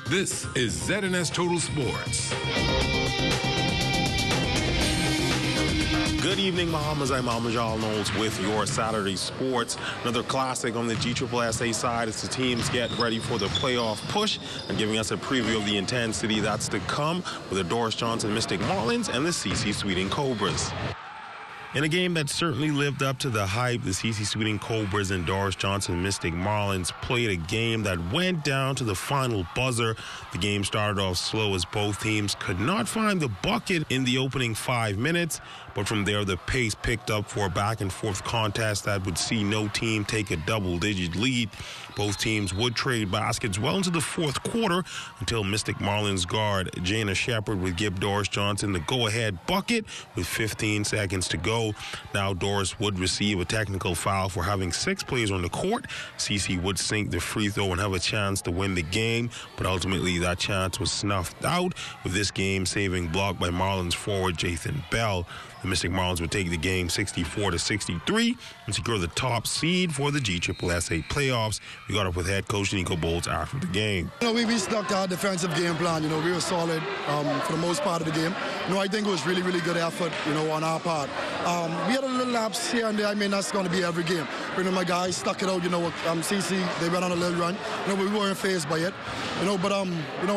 This is ZNS Total Sports. Good evening, Mahomes. I'm Mahmoud Knowles with your Saturday Sports. Another classic on the GSSA side as the teams get ready for the playoff push and giving us a preview of the intensity that's to come with the Doris Johnson Mystic Marlins and the CC Sweeting Cobras. In a game that certainly lived up to the hype, the CC Sweeting Cobras and Doris Johnson Mystic Marlins played a game that went down to the final buzzer. The game started off slow as both teams could not find the bucket in the opening 5 minutes, but from there the pace picked up for a back-and-forth contest that would see no team take a double-digit lead. Both teams would trade baskets well into the fourth quarter until Mystic Marlins guard Jana Shepard would give Doris Johnson the go-ahead bucket with 15 seconds to go. Now Doris would receive a technical foul for having 6 players on the court. CC would sink the free throw and have a chance to win the game, but ultimately that chance was snuffed out with this game-saving block by Marlins forward Jathan Bell. The Mystic Marlins would take the game 64-63 and secure the top seed for the GSSA playoffs. We got up with head coach Nico Bolts after the game. We stuck to our defensive game plan. We were solid for the most part of the game. I think it was really, really good effort, on our part. We had a little lapse here and there. I mean, that's going to be every game. My guys stuck it out. CC, they went on a little run. We weren't fazed by it. But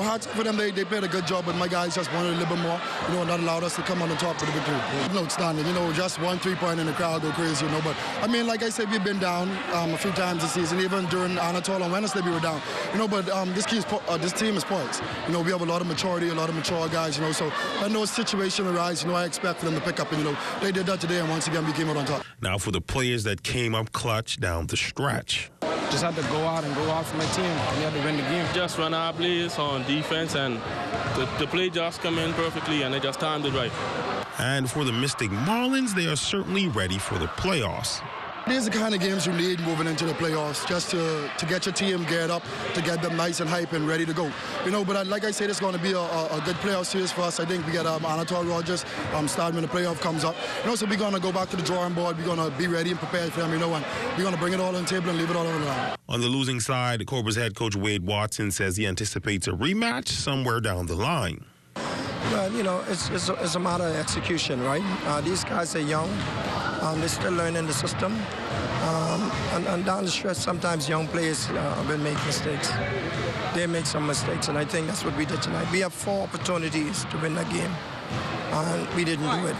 hats for them. They played a good job, but my guys just wanted a little bit more. And that allowed us to come on the top of the victory. Outstanding. Just 1 3-point in the crowd go crazy. But I mean, like I said, we've been down a few times this season. Even during Anatole on Wednesday, we were down. But this team is poised. We have a lot of maturity, a lot of mature guys. So when those situations arise, I expect for them to pick up. And they did that today, and once again, we came out on top. Now for the players that came up clutch down the stretch. Just had to go out for my team. We had to win the game. Just run our plays on defense, and the play just come in perfectly, and they just timed it right. And for the Mystic Marlins, they are certainly ready for the playoffs. These are the kind of games you need moving into the playoffs, just to get your team geared up, to get them nice and hype and ready to go. But like I said, it's going to be a good playoff series for us. I think we get Anatole Rogers starting when the playoff comes up. So we're going to go back to the drawing board. We're going to be ready and prepared for them, and we're going to bring it all on the table and leave it all on the line. On the losing side, Cobras head coach Wade Watson says he anticipates a rematch somewhere down the line. Well, it's a matter of execution, right? These guys are young. They're still learning the system. And down the stretch, sometimes young players will make mistakes. They make some mistakes, and I think that's what we did tonight. We have 4 opportunities to win that game, and we didn't do it.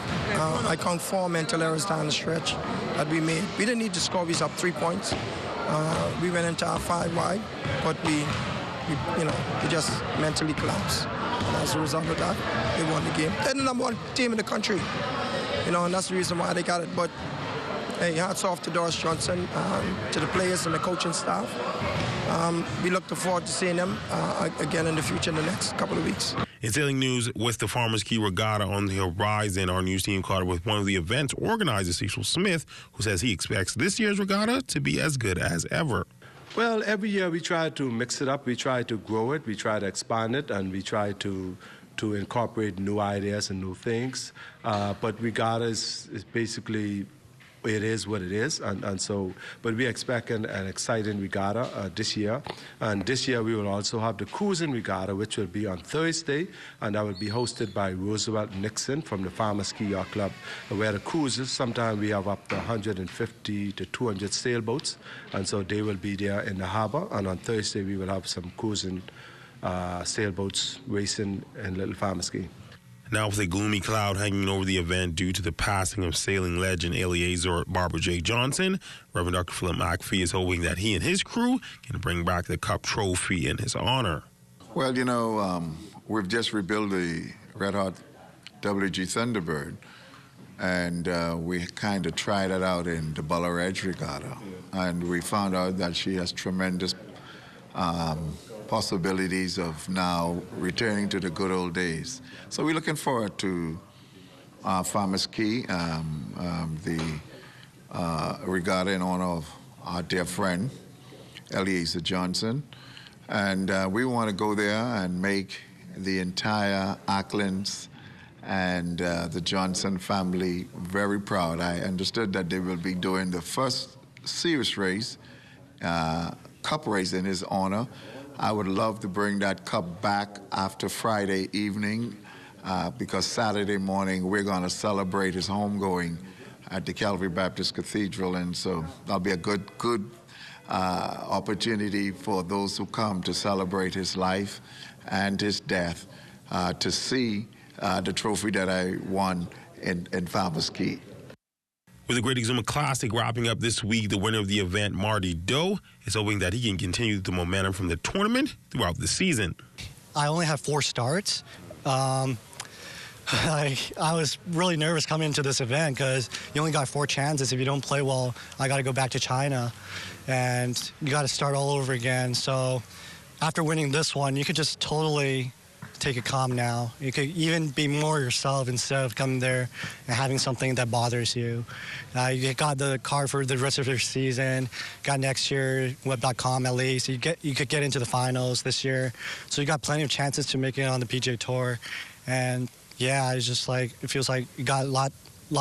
I count 4 mental errors down the stretch that we made. We didn't need to score. We was up 3 points. We went into our 5 wide, but we just mentally collapsed. And as a result of that, they won the game. They're the #1 team in the country, and that's the reason why they got it. But hey, hats off to Doris Johnson, to the players and the coaching staff. We look forward to seeing them again in the future in the next couple of weeks. In sailing news, with the Farmers Key Regatta on the horizon, our news team caught up with one of the event's organizers, Cecil Smith, who says he expects this year's regatta to be as good as ever. Well, every year we try to mix it up, we try to grow it, we try to expand it, and we try to incorporate new ideas and new things. But regatta is basically, it is what it is, but we expect an exciting regatta this year. And this year we will also have the cruising regatta, which will be on Thursday, and that will be hosted by Roosevelt Nixon from the Farmers Key Yacht Club, where the cruises, sometimes we have up to 150 to 200 sailboats, and so they will be there in the harbor. And on Thursday we will have some cruising sailboats racing in Little Farmers Key. Now with a gloomy cloud hanging over the event due to the passing of sailing legend Eleazar Barbara J. Johnson, Reverend Dr. Philip McPhee is hoping that he and his crew can bring back the Cup trophy in his honor. Well, we've just rebuilt the Red Hot WG Thunderbird, and we kind of tried it out in the Buller Edge Regatta, and we found out that she has tremendous possibilities of now returning to the good old days. So we're looking forward to Farmers Key, the regatta in honor of our dear friend, Eleazar Johnson. And we want to go there and make the entire Acklands and the Johnson family very proud. I understood that they will be doing the first serious race, cup race in his honor, I would love to bring that cup back after Friday evening because Saturday morning we're going to celebrate his homegoing at the Calvary Baptist Cathedral, and so that'll be a good opportunity for those who come to celebrate his life and his death, to see the trophy that I won in Farmers Key. With the Great Exuma Classic wrapping up this week, the winner of the event, Marty Doe, is hoping that he can continue the momentum from the tournament throughout the season. I only had 4 starts. I was really nervous coming into this event because you only got 4 chances. If you don't play well, I got to go back to China, and you got to start all over again. So after winning this one, you could just totally take it calm now. You could even be more yourself instead of coming there and having something that bothers you. You got the card for the rest of your season, got next year, web.com at least. You could get into the finals this year. So you got plenty of chances to make it on the PGA Tour. And yeah, it's just like, it feels like you got a lot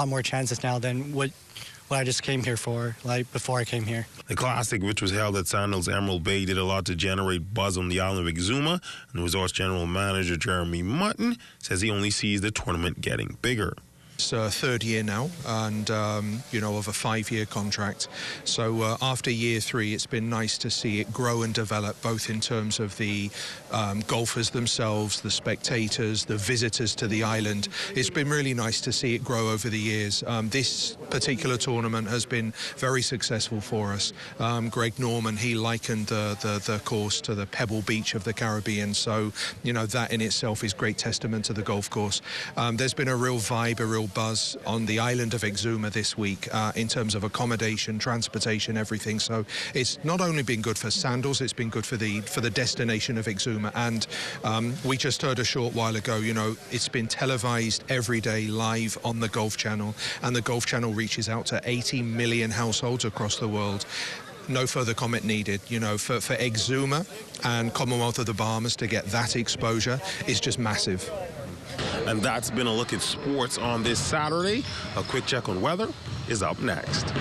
more chances now than what I just came here for, like before I came here. The Classic, which was held at Sandals Emerald Bay, did a lot to generate buzz on the island of Exuma, and the resort's general manager, Jeremy Mutton, says he only sees the tournament getting bigger. It's 3rd year now, and of a 5-year contract. So after year 3, it's been nice to see it grow and develop, both in terms of the golfers themselves, the spectators, the visitors to the island. It's been really nice to see it grow over the years. This particular tournament has been very successful for us. Greg Norman, he likened the course to the Pebble Beach of the Caribbean. So, that in itself is great testament to the golf course. There's been a real vibe, a real buzz on the island of Exuma this week in terms of accommodation, transportation, everything. So it's not only been good for Sandals, it's been good for the destination of Exuma. And we just heard a short while ago, it's been televised every day live on the Golf Channel, and the Golf Channel reaches out to 80 million households across the world. No further comment needed. For Exuma and Commonwealth of the Bahamas to get that exposure is just massive. And that's been a look at sports on this Saturday. A quick check on weather is up next.